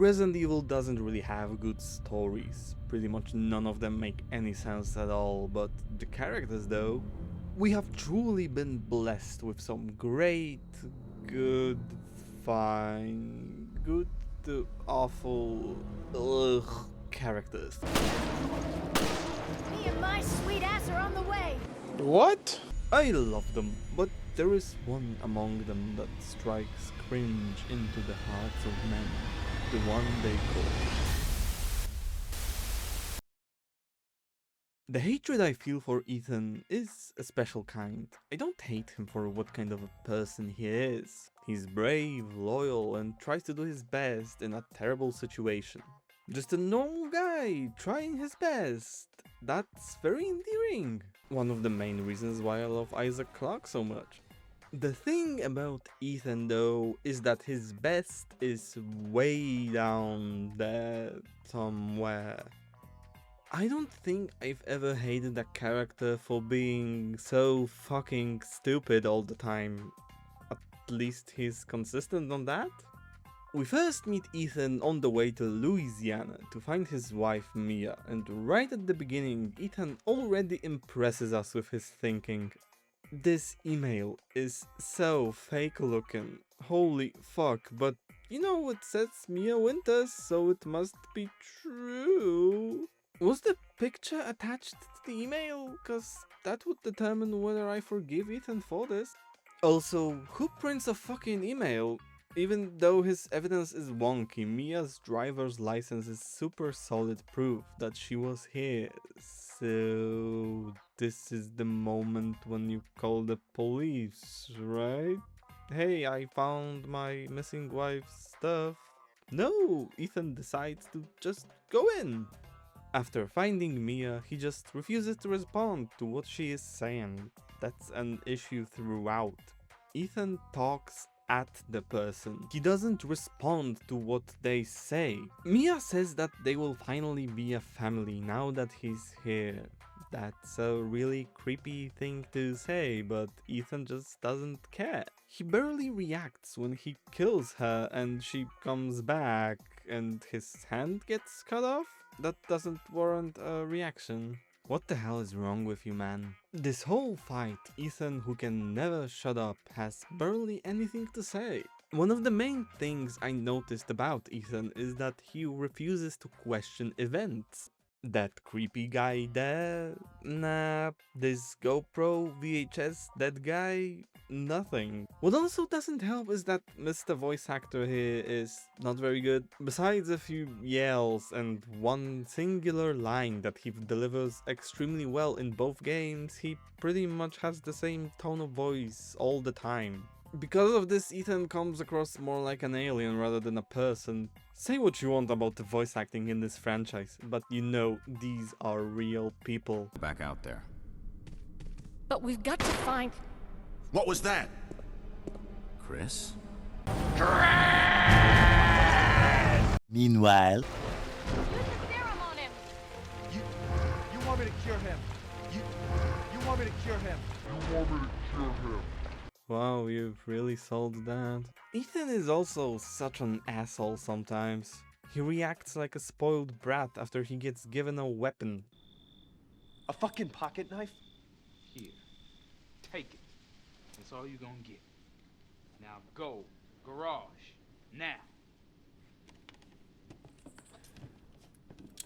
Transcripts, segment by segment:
Resident Evil doesn't really have good stories, pretty much none of them make any sense at all, but the characters though, we have truly been blessed with some great, good, fine, good to awful, characters. Me and my sweet ass are on the way. What? I love them, but there is one among them that strikes cringe into the hearts of men, the one they call. The hatred I feel for Ethan is a special kind. I don't hate him for what kind of a person he is. He's brave, loyal, and tries to do his best in a terrible situation. Just a normal guy trying his best. That's very endearing. One of the main reasons why I love Isaac Clarke so much. The thing about Ethan though is that his best is way down there somewhere. I don't think I've ever hated a character for being so fucking stupid all the time. At least he's consistent on that. We first meet Ethan on the way to Louisiana to find his wife Mia, and right at the beginning Ethan already impresses us with his thinking. This email is so fake looking, holy fuck, but you know it says Mia Winters, so it must be true. Was the picture attached to the email? Cause that would determine whether I forgive Ethan for this. Also, who prints a fucking email? Even though his evidence is wonky, Mia's driver's license is super solid proof that she was here. So this is the moment when you call the police, right? Hey, I found my missing wife's stuff. No, Ethan decides to just go in. After finding Mia, he just refuses to respond to what she is saying. That's an issue throughout. Ethan talks at the person. He doesn't respond to what they say. Mia says that they will finally be a family now that he's here. That's a really creepy thing to say, but Ethan just doesn't care. He barely reacts when he kills her and she comes back and his hand gets cut off. That doesn't warrant a reaction. What the hell is wrong with you, man? This whole fight, Ethan, who can never shut up, has barely anything to say. One of the main things I noticed about Ethan is that he refuses to question events. That creepy guy there? Nah. This GoPro VHS dead guy? Nothing. What also doesn't help is that Mr. Voice Actor here is not very good. Besides a few yells and one singular line that he delivers extremely well in both games, he pretty much has the same tone of voice all the time. Because of this, Ethan comes across more like an alien rather than a person. Say what you want about the voice acting in this franchise, but you know these are real people. Back out there. But we've got to find... What was that? Chris? Meanwhile, Use the serum on him. You want me to cure him? You want me to cure him? Wow, you've really sold that. Ethan is also such an asshole sometimes. He reacts like a spoiled brat after he gets given a weapon. A fucking pocket knife? Here, take it. That's all you gonna get. Now go, garage, now.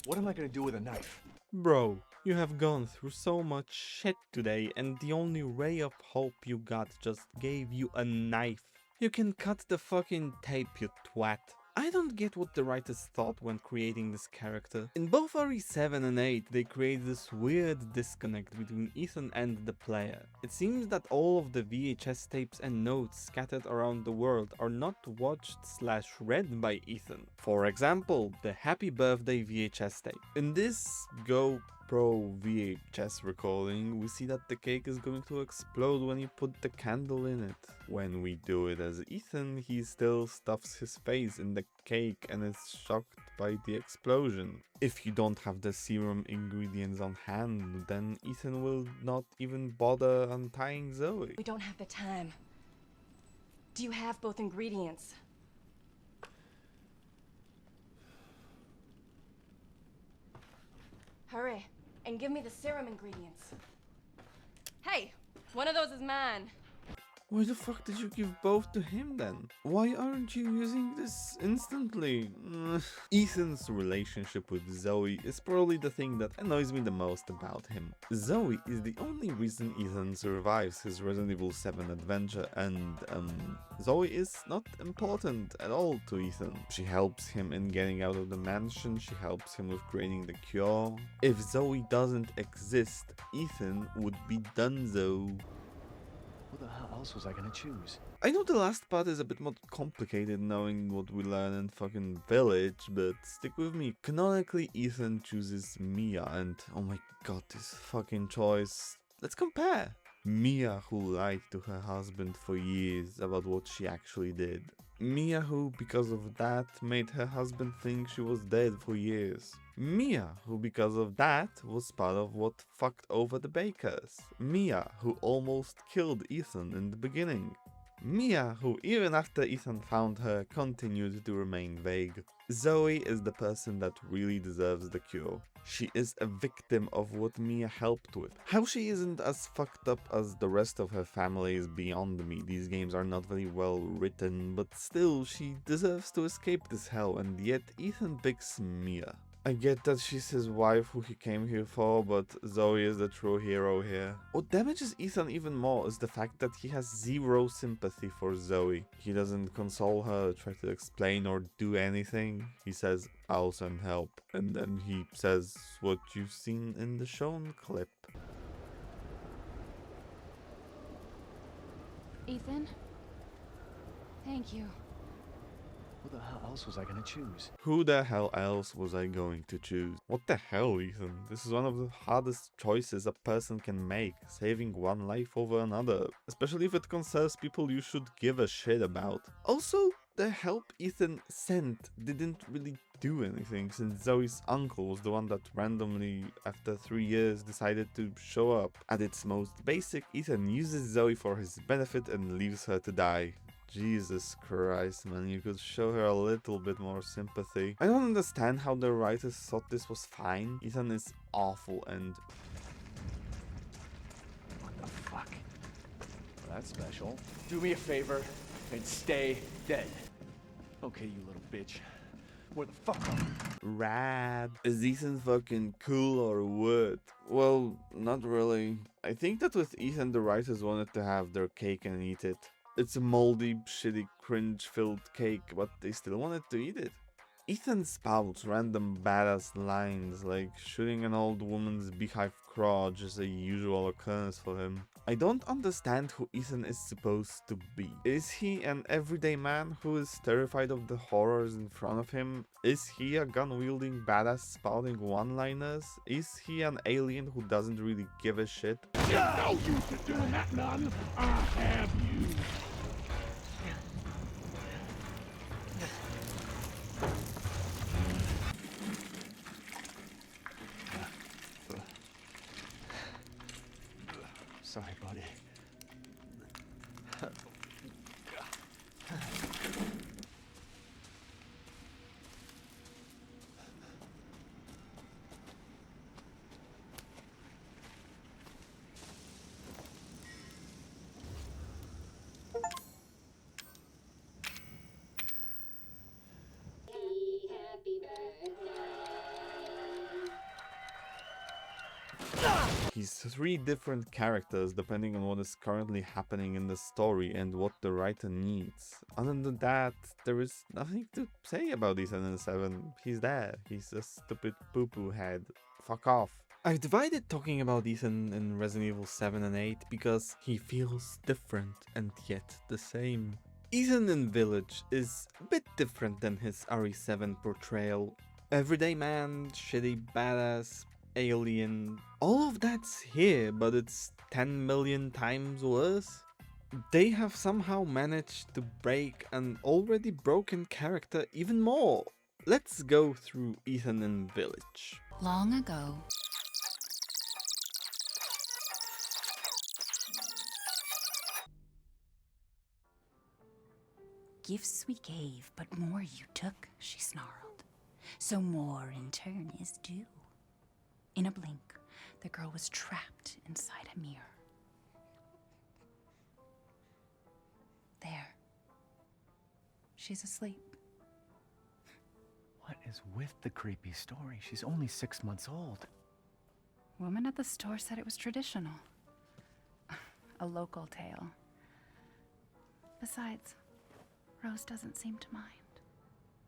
What am I gonna do with a knife? Bro, you have gone through so much shit today and the only ray of hope you got just gave you a knife. You can cut the fucking tape, you twat. I don't get what the writers thought when creating this character. In both RE7 and 8, they create this weird disconnect between Ethan and the player. It seems that all of the VHS tapes and notes scattered around the world are not watched/read by Ethan. For example, the Happy Birthday VHS tape. In this GoPro VHS recording, we see that the cake is going to explode when you put the candle in it. When we do it as Ethan, he still stuffs his face in the cake and is shocked by the explosion. If you don't have the serum ingredients on hand, then Ethan will not even bother untying Zoe. We don't have the time. Do you have both ingredients? and give me the serum ingredients. Hey, one of those is mine. Why the fuck did you give both to him then? Why aren't you using this instantly? Ethan's relationship with Zoe is probably the thing that annoys me the most about him. Zoe is the only reason Ethan survives his Resident Evil 7 adventure, and Zoe is not important at all to Ethan. She helps him in getting out of the mansion, she helps him with creating the cure. If Zoe doesn't exist, Ethan would be donezo. Who the hell else was I gonna choose? I know the last part is a bit more complicated knowing what we learn in fucking Village, but stick with me. Canonically, Ethan chooses Mia, and oh my god, this fucking choice. Let's compare. Mia, who lied to her husband for years about what she actually did. Mia, who, because of that, made her husband think she was dead for years. Mia, who because of that was part of what fucked over the Bakers. Mia, who almost killed Ethan in the beginning. Mia, who even after Ethan found her, continued to remain vague. Zoe is the person that really deserves the cure. She is a victim of what Mia helped with. How she isn't as fucked up as the rest of her family is beyond me. These games are not very well written, but still, she deserves to escape this hell, and yet Ethan picks Mia. I get that she's his wife who he came here for, but Zoe is the true hero here. What damages Ethan even more is the fact that he has zero sympathy for Zoe. He doesn't console her, try to explain or do anything. He says, "I'll send help." And then he says what you've seen in the shown clip. Ethan? Thank you. Who the hell else was I gonna choose? Who the hell else was I going to choose? What the hell, Ethan? This is one of the hardest choices a person can make, saving one life over another, especially if it concerns people you should give a shit about. Also, the help Ethan sent didn't really do anything, since Zoe's uncle was the one that randomly, after 3 years, decided to show up. At its most basic, Ethan uses Zoe for his benefit and leaves her to die. Jesus Christ, man, you could show her a little bit more sympathy. I don't understand how the writers thought this was fine. Ethan is awful and... What the fuck? Well, that's special. Do me a favor and stay dead. Okay, you little bitch. Where the fuck are you? Rad. Is Ethan fucking cool or what? Well, not really. I think that with Ethan the writers wanted to have their cake and eat it. It's a moldy, shitty, cringe-filled cake, but they still wanted to eat it. Ethan spouts random badass lines, like shooting an old woman's beehive crotch is a usual occurrence for him. I don't understand who Ethan is supposed to be. Is he an everyday man who is terrified of the horrors in front of him? Is he a gun-wielding badass spouting one-liners? Is he an alien who doesn't really give a shit? No use to doing that, none. I have you. Sorry, buddy. He's 3 different characters depending on what is currently happening in the story and what the writer needs. Other than that, there is nothing to say about Ethan in 7. He's there. He's a stupid poo-poo head. Fuck off. I've divided talking about Ethan in Resident Evil 7 and 8 because he feels different and yet the same. Ethan in Village is a bit different than his RE7 portrayal. Everyday man, shitty badass, alien, all of that's here, but it's 10 million times worse. They have somehow managed to break an already broken character even more. Let's go through Ethan in Village. Long ago, gifts we gave, but more you took, she snarled. So more in turn is due. In a blink, the girl was trapped inside a mirror. There. She's asleep. What is with the creepy story? She's only 6 months old. Woman at the store said it was traditional. A local tale. Besides, Rose doesn't seem to mind.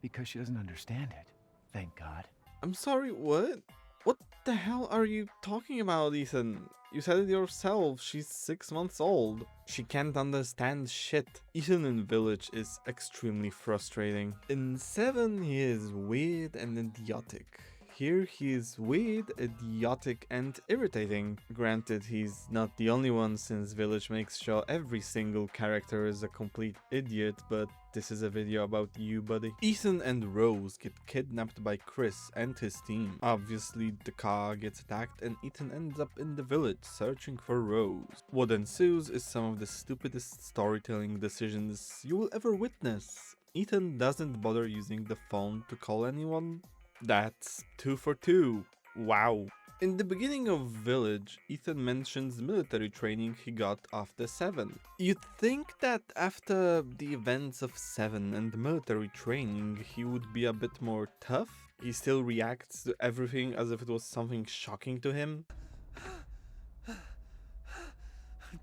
Because she doesn't understand it. Thank God. I'm sorry, what? What the hell are you talking about, Ethan? You said it yourself, she's 6 months old. She can't understand shit. Ethan in Village is extremely frustrating. In 7, he is weird and idiotic. Here he is weird, idiotic, and irritating. Granted, he's not the only one since Village makes sure every single character is a complete idiot, but this is a video about you, buddy. Ethan and Rose get kidnapped by Chris and his team. Obviously, the car gets attacked and Ethan ends up in the village searching for Rose. What ensues is some of the stupidest storytelling decisions you will ever witness. Ethan doesn't bother using the phone to call anyone. That's 2 for 2. Wow. In the beginning of Village, Ethan mentions military training he got after 7. You'd think that after the events of 7 and military training, he would be a bit more tough. He still reacts to everything as if it was something shocking to him.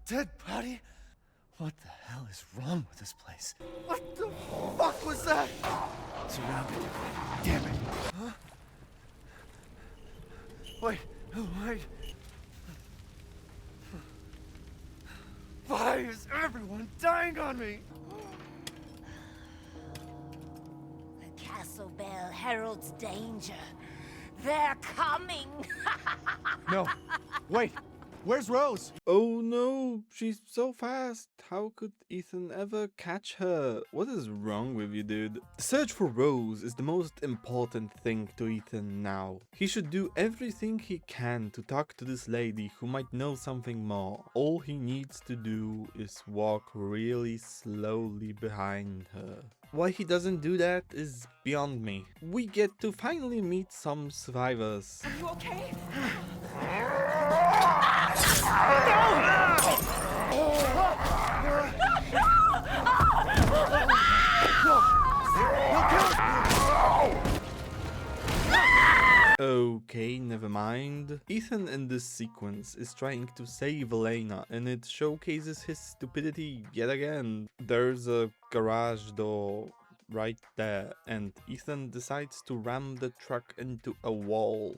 Dead body? What the hell is wrong with this place? What the fuck was that? Surrounded. Damn it. Huh? Wait. Why is everyone dying on me? The castle bell heralds danger. They're coming. No. Wait. Where's Rose? Oh no, she's so fast. How could Ethan ever catch her? What is wrong with you, dude? The search for Rose is the most important thing to Ethan now. He should do everything he can to talk to this lady who might know something more. All he needs to do is walk really slowly behind her. Why he doesn't do that is beyond me. We get to finally meet some survivors. Are you okay? Okay, never mind. Ethan in this sequence is trying to save Elena and it showcases his stupidity yet again. There's a garage door right there and Ethan decides to ram the truck into a wall.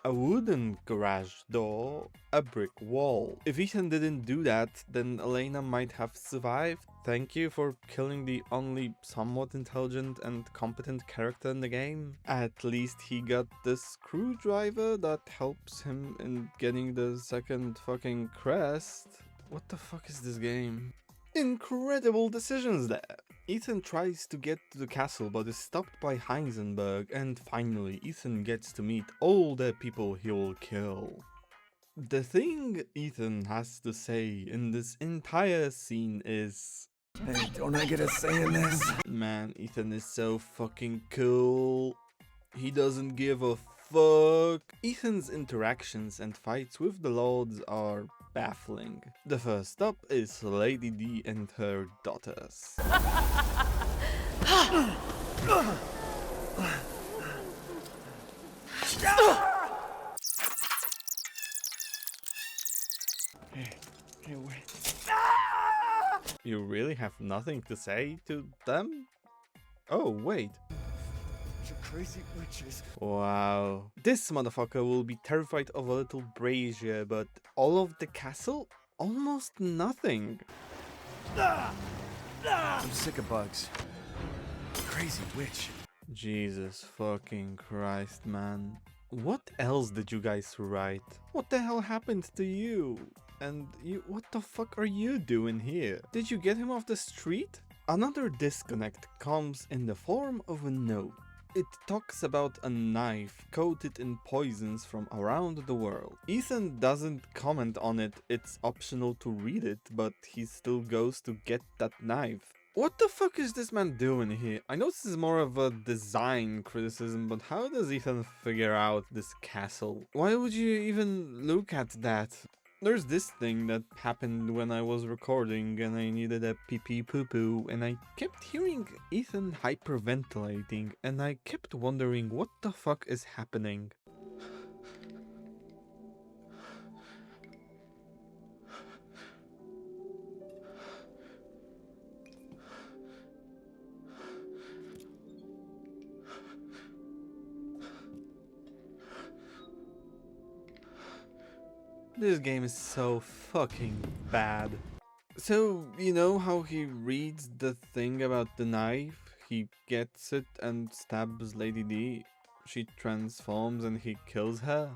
A wooden garage door, a brick wall. If Ethan didn't do that, then Elena might have survived. Thank you for killing the only somewhat intelligent and competent character in the game. At least he got the screwdriver that helps him in getting the second fucking crest. What the fuck is this game? Incredible decisions there. Ethan tries to get to the castle but is stopped by Heisenberg, and finally Ethan gets to meet all the people he will kill. The thing Ethan has to say in this entire scene is... Hey, don't I get a say in this? Man, Ethan is so fucking cool. He doesn't give a fuck. Ethan's interactions and fights with the Lords are baffling. The first stop is Lady D and her daughters. Hey, wait. You really have nothing to say to them? Oh, wait. You crazy witches. Wow. This motherfucker will be terrified of a little brazier, but all of the castle? Almost nothing. I'm sick of bugs. Crazy witch. Jesus fucking Christ, man. What else did you guys write? What the hell happened to you? And you, what the fuck are you doing here? Did you get him off the street? Another disconnect comes in the form of a note. It talks about a knife coated in poisons from around the world. Ethan doesn't comment on it, it's optional to read it, but he still goes to get that knife. What the fuck is this man doing here? I know this is more of a design criticism, but how does Ethan figure out this castle? Why would you even look at that? There's this thing that happened when I was recording and I needed a pee-pee poo-poo, and I kept hearing Ethan hyperventilating, and I kept wondering what the fuck is happening. This game is so fucking bad. So, you know how he reads the thing about the knife? He gets it and stabs Lady D. She transforms and he kills her.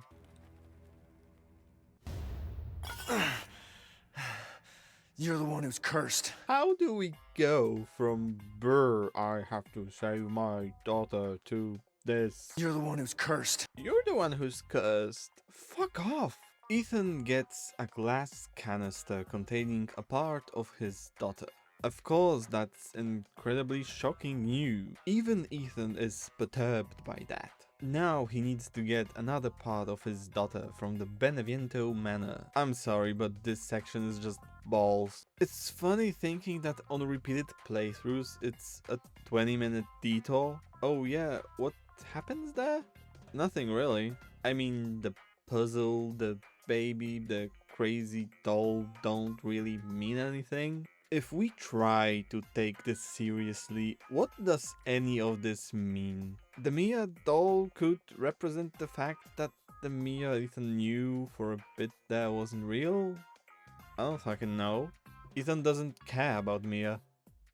You're the one who's cursed. How do we go from "Brr, I have to save my daughter" to this? You're the one who's cursed. You're the one who's cursed. Fuck off. Ethan gets a glass canister containing a part of his daughter. Of course, that's incredibly shocking news. Even Ethan is perturbed by that. Now he needs to get another part of his daughter from the Beneviento Manor. I'm sorry, but this section is just balls. It's funny thinking that on repeated playthroughs it's a 20-minute detour. Oh yeah, what happens there? Nothing really. I mean, the puzzle, the baby, the crazy doll don't really mean anything. If we try to take this seriously, what does any of this mean? The Mia doll could represent the fact that the Mia Ethan knew for a bit there wasn't real? I don't fucking know. Ethan doesn't care about Mia.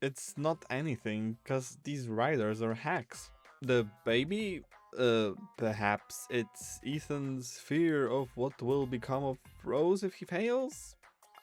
It's not anything, cause these writers are hacks. The baby? Perhaps it's Ethan's fear of what will become of Rose if he fails?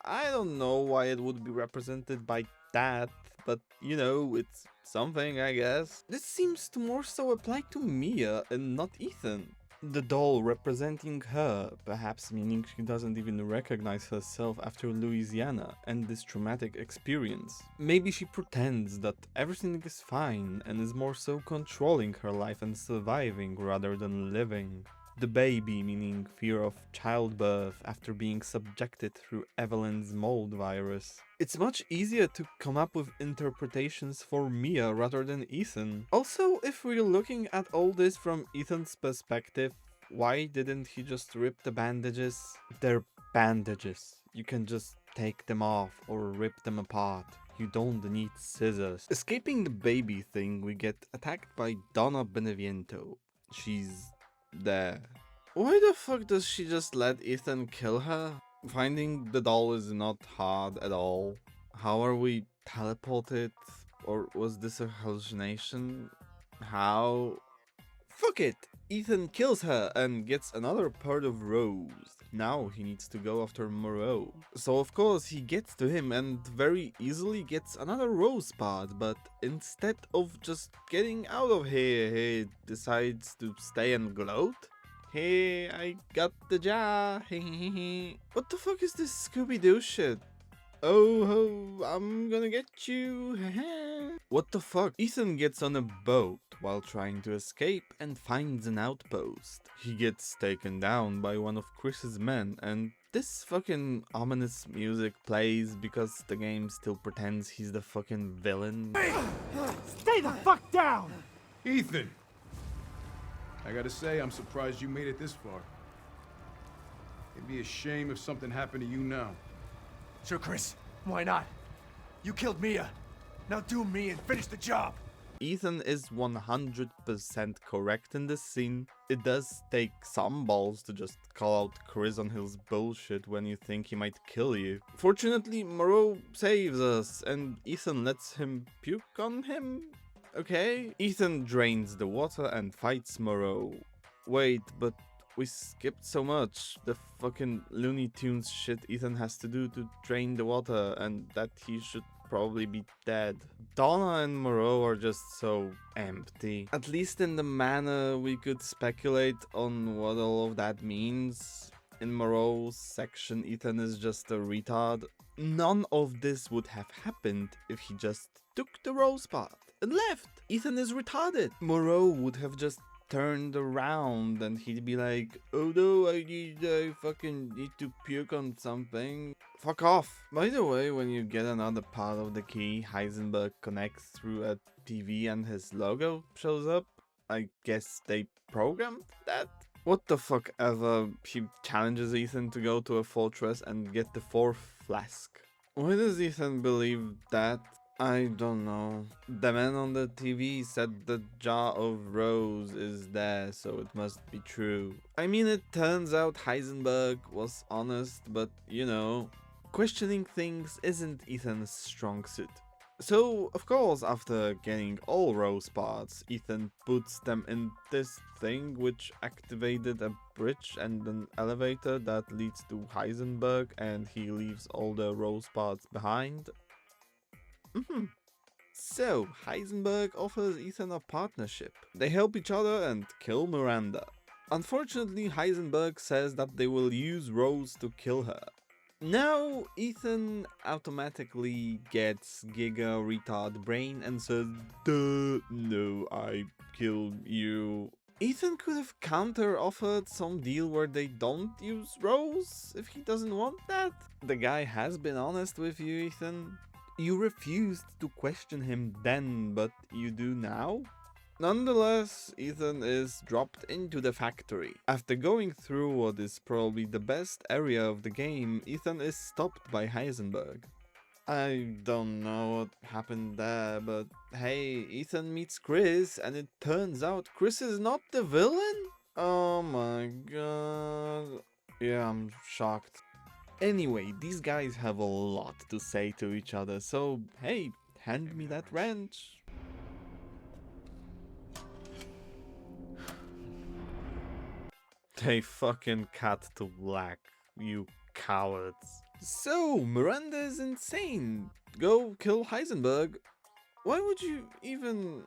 I don't know why it would be represented by that, but you know, it's something, I guess. This seems to more so apply to Mia and not Ethan. The doll representing her, perhaps meaning she doesn't even recognize herself after Louisiana and this traumatic experience. Maybe she pretends that everything is fine and is more so controlling her life and surviving rather than living. The baby meaning fear of childbirth after being subjected through Evelyn's mold virus. It's much easier to come up with interpretations for Mia rather than Ethan. Also, if we're looking at all this from Ethan's perspective, why didn't he just rip the bandages? They're bandages. You can just take them off or rip them apart. You don't need scissors. Escaping the baby thing, we get attacked by Donna Beneviento. She's there. Why the fuck does she just let Ethan kill her? Finding the doll is not hard at all. How are we teleported? Or was this a hallucination? How? Fuck it! Ethan kills her and gets another part of Rose. Now he needs to go after Moreau. So of course he gets to him and very easily gets another Rose part, but instead of just getting out of here, he decides to stay and gloat? Hey, I got the jar. What the fuck is this Scooby-Doo shit? Oh ho, I'm gonna get you. What the fuck? Ethan gets on a boat while trying to escape and finds an outpost. He gets taken down by one of Chris's men, and this fucking ominous music plays because the game still pretends he's the fucking villain. Hey! Stay the fuck down! Ethan! I gotta say, I'm surprised you made it this far. It'd be a shame if something happened to you now. Sure, Chris. Why not? You killed Mia. Now do me and finish the job. Ethan is 100% correct in this scene. It does take some balls to just call out Chris on his bullshit when you think he might kill you. Fortunately, Moreau saves us and Ethan lets him puke on him? Okay. Ethan drains the water and fights Moreau. Wait, but we skipped so much. The fucking Looney Tunes shit Ethan has to do to drain the water, and that he should probably be dead. Donna and Moreau are just so empty. At least in the manor we could speculate on what all of that means. In Moreau's section, Ethan is just a retard. None of this would have happened if he just took the rose part and left. Ethan is retarded. Moreau would have just turned around and he'd be like, oh no, I fucking need to puke on something. Fuck off. By the way, when you get another part of the key, Heisenberg connects through a TV and his logo shows up. I guess they programmed that? What the fuck ever. He challenges Ethan to go to a fortress and get the fourth flask. Why does Ethan believe that? I don't know. The man on the TV said the jar of rose is there, so it must be true. I mean, it turns out Heisenberg was honest, but you know, questioning things isn't Ethan's strong suit. So, of course, after getting all rose parts, Ethan puts them in this thing which activated a bridge and an elevator that leads to Heisenberg, and he leaves all the rose parts behind. So, Heisenberg offers Ethan a partnership. They help each other and kill Miranda. Unfortunately, Heisenberg says that they will use Rose to kill her. Now, Ethan automatically gets Giga Retard Brain and says, duh, no, I killed you. Ethan could have counter-offered some deal where they don't use Rose if he doesn't want that. The guy has been honest with you, Ethan. You refused to question him then, but you do now? Nonetheless, Ethan is dropped into the factory. After going through what is probably the best area of the game, Ethan is stopped by Heisenberg. I don't know what happened there, but hey, Ethan meets Chris and it turns out Chris is not the villain? Oh my god. Yeah, I'm shocked. Anyway, these guys have a lot to say to each other, so hey, hand me that wrench. They fucking cut to black, you cowards. So, Miranda is insane. Go kill Heisenberg. Why would you even...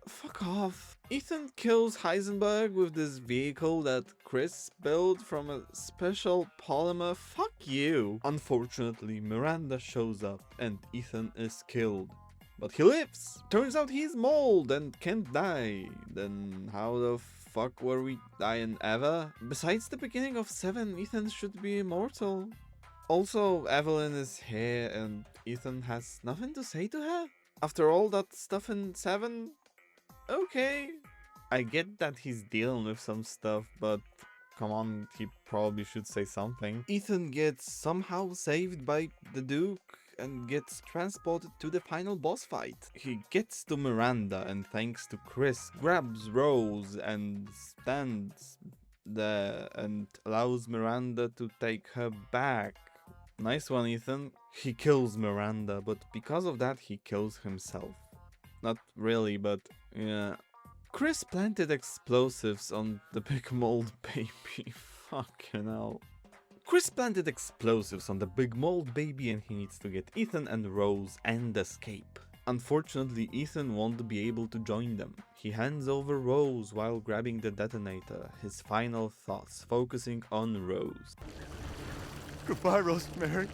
Fuck off. Ethan kills Heisenberg with this vehicle that Chris built from a special polymer. Fuck you. Unfortunately, Miranda shows up and Ethan is killed. But he lives. Turns out he's mold and can't die. Then how the fuck were we dying ever? Besides the beginning of 7, Ethan should be immortal. Also, Evelyn is here and Ethan has nothing to say to her? After all that stuff in 7? Okay. I get that he's dealing with some stuff, but come on, he probably should say something. Ethan gets somehow saved by the Duke and gets transported to the final boss fight. He gets to Miranda and thanks to Chris, grabs Rose and stands there and allows Miranda to take her back. Nice one, Ethan. He kills Miranda, but because of that he kills himself. Not really, but yeah. Chris planted explosives on the big mold baby. Fucking hell. Chris planted explosives on the big mold baby and he needs to get Ethan and Rose and escape. Unfortunately, Ethan won't be able to join them. He hands over Rose while grabbing the detonator, his final thoughts focusing on Rose. Goodbye, Rosemary.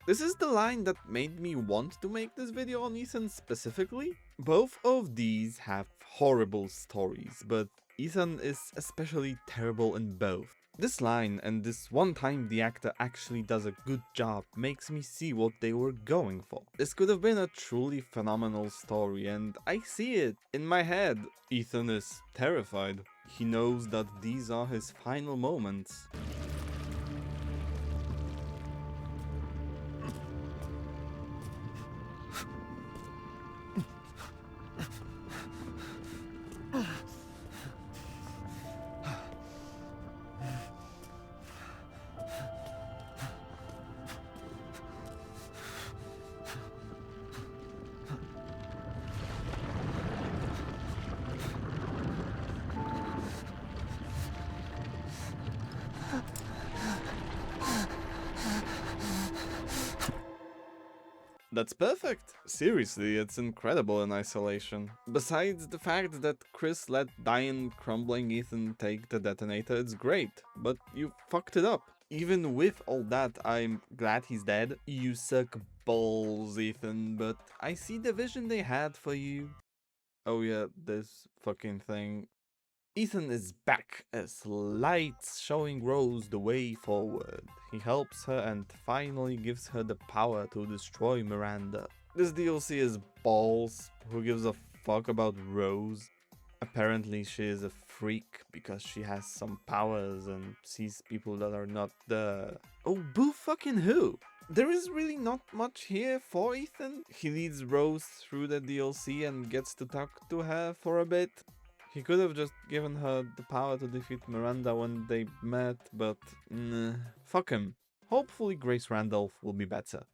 This is the line that made me want to make this video on Ethan specifically. Both of these have horrible stories, but Ethan is especially terrible in both. This line and this one time the actor actually does a good job makes me see what they were going for. This could have been a truly phenomenal story and I see it in my head. Ethan is terrified. He knows that these are his final moments. That's perfect. Seriously, it's incredible in isolation. Besides the fact that Chris let dying, crumbling Ethan take the detonator, it's great, but you fucked it up. Even with all that, I'm glad he's dead. You suck balls, Ethan, but I see the vision they had for you. Oh yeah, this fucking thing. Ethan is back as lights showing Rose the way forward. He helps her and finally gives her the power to destroy Miranda. This DLC is balls. Who gives a fuck about Rose? Apparently she is a freak because she has some powers and sees people that are not there. Oh, boo fucking who? There is really not much here for Ethan. He leads Rose through the DLC and gets to talk to her for a bit. He could have just given her the power to defeat Miranda when they met, but nah, fuck him. Hopefully Grace Randolph will be better.